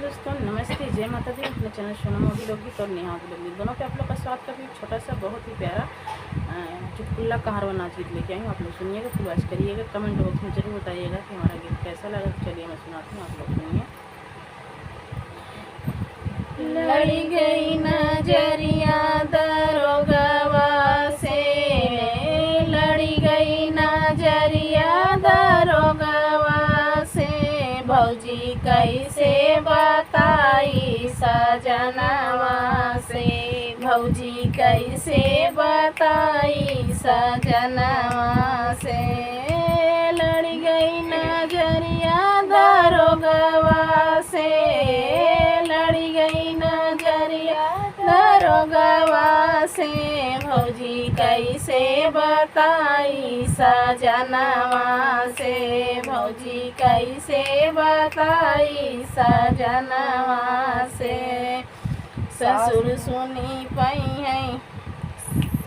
दोस्तों, नमस्ते, जय माता दी। अपने चैनल सोनम व्लॉग और नेहा व्लॉग दोनों पे आप लोग का स्वागत करती हूँ। छोटा सा बहुत ही प्यारा चुटकुला कहारवा नाचगीत लेके आई हूँ। आप लोग सुनिएगा, फुल वॉच करिएगा, कमेंट बॉक्स में जरूर बताइएगा कि हमारा गीत कैसा लगा। चलिए मैं सुनाती हूँ, आप लोग सुनिए। लड़ी गई नजरिया दरोगवा से, लड़ी गई नजरिया दरोगवा से, भौजी कैसे बताई सजनवा से, भौजी कैसे बताई सजनवा से। लड़ी गई नजरिया दरोगवा से, लड़ी गई नजरिया दरोगवा से, भौजी कैसे बताई सजनवा से, भौजी कैसे बताई सजनवा से। ससुर सुनी पई है,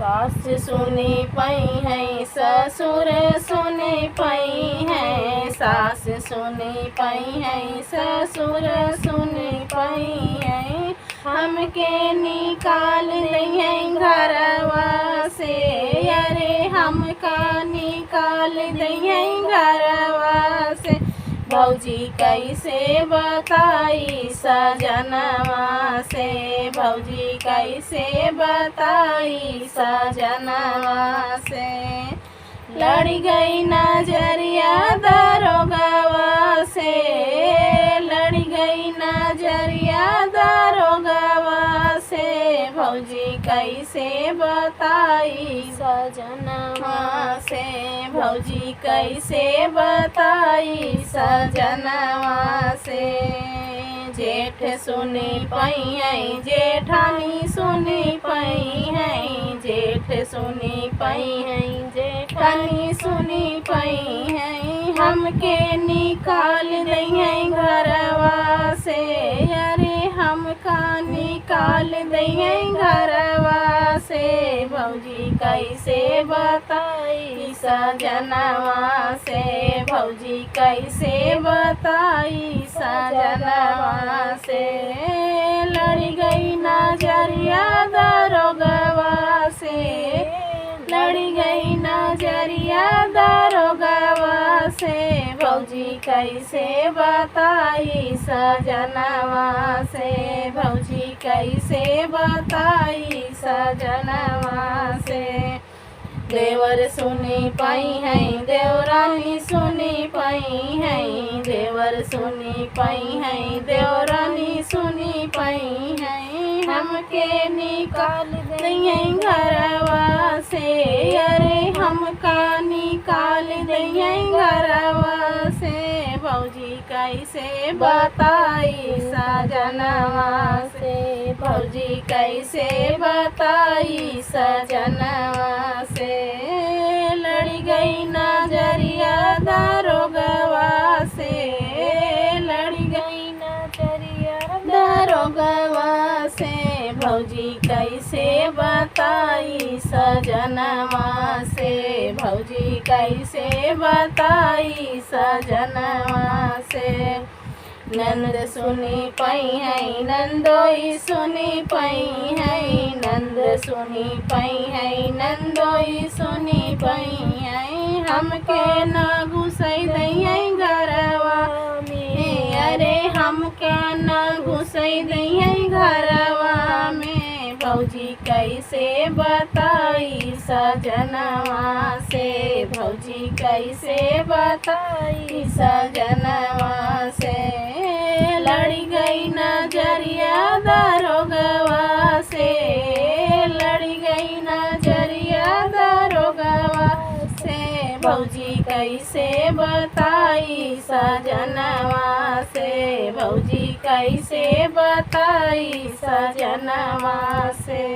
सास सुनी पई है, ससुर सुनी पई है, सास सुनी पई है, ससुर सुनी पई है, हमके निकाल दिए घरवा से, अरे हमका निकाल दिए घरवा से, भौजी कैसे बताई सजनवा से, भौजी कैसे बताई सजनवा से। लड़ी गई नजरिया दरोगवा से, लड़ी गई नजरिया दरोगवा से, भौजी कैसे बताई सजनवा से, भौजी कैसे बताई सजनवा से। जेठ सुनी पई है, जेठानी सुनी पई है, जेठ सुनी पई है, जेठानी सुनी पई है, हमके निकाल दिए घरवा से, अरे हमका निकाल दिए घरवा से, भौजी कैसे बताई सजनवा से, भौजी कैसे बताई सजनवा से। लड़ी गई नजरिया दरोगवा से, लड़ी गई नजरिया दरोगवा से, भौजी कैसे बताई सजनवा से, भौजी कैसे बताई सजनवा से। देवर सुनी पई है, देवरानी सुनी पई है, देवर सुनी पई है, देवरानी सुनी पई है, हमके निकाल दिए घरवा से, अरे हमका निकाल दिए घरवा से, भौजी कैसे बताई सजनवा से, भौजी कैसे बताई सजनवा से। लड़ी गई नजरिया दरोगवा से, लड़ी गई नजरिया दरोगवा से, भौजी कैसे बताई सजनवा से, भौजी कैसे बताई सजनवा से। नंद सुनी पई है, नंदोई सुनी पई है, नंद सुनी पई है, नंदोई सुनी पई है, हमके न घुसई दिए घरवा में, अरे हमके न घुसई दिए घरवा में, भौजी कैसे बताई सजनवा से, भौजी कैसे बताई सजनवा से। लड़ी गई नजरिया दरोगवा से, लड़ी गई नजरिया दरोगवा से, भौजी कैसे बताई सजनवा से, भौजी कैसे बताई सजनवा से।